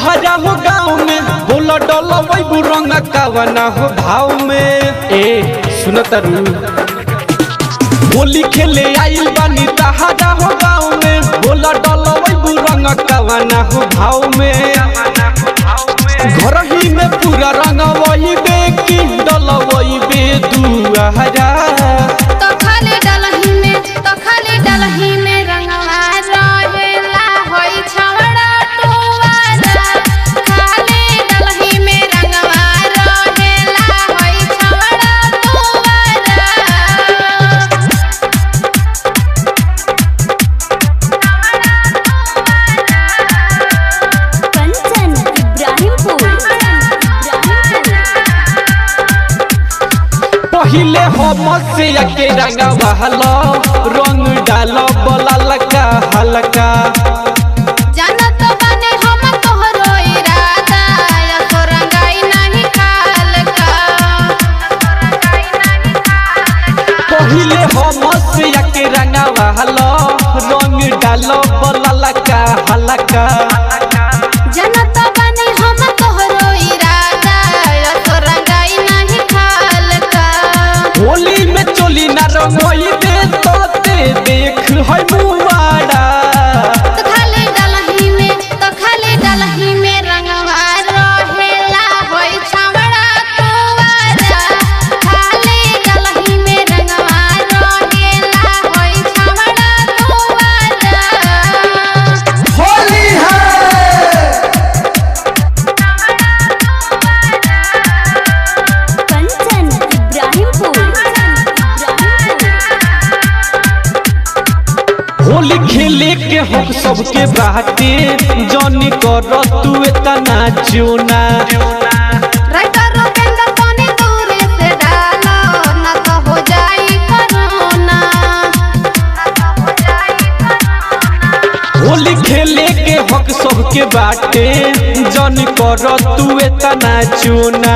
तहरा हो गाँव में बोला डोला वही बुरंगा कावना हो भाव में। ए सुनतरू होली खेले आइल बानी तहरा हो गाँव में बोला डोला वही बुरंगा कावना हो भाव में। घर ही में पूरा रंग वही बे की डोला वही बे दुआरा तो खाली डलही में रंगवा रहेला होई छवड़ा टुवारा। खाली डलही में रंगवा रहेला होई छवड़ा टुवारा। कंचन इब्राहिमपुर। पहिले हम से के रंगवा हलो रंग डालो बोला लका हल्का। जानत बानी हम तोहरो इरादा या तो रंगाई नहीं खालका। पहिले हम से के रंगवा हलो रंग डालो बोला लका हल्का। जानत बानी हम तोहरो इरादा या तो रंगाई नहीं खालका। होली में चोली ना रंगोई दे तोते देख है मुवाड़ा। तो खाली डलही में रंगवा रहेला होई छवड़ा टुवारा। खाली डलही में रंगवा रहेला होई छवड़ा टुवारा। होली है कंचन इब्राहिमपुर। होली खेले के हम सबके बाटे जनी कर तू इतना चुना। राइटर रुपेंद्र तनी दूर से डालो ना तो हो जाई कोरोना। होली खेले के हक सबके बाटे जन कर तू इतना चुना।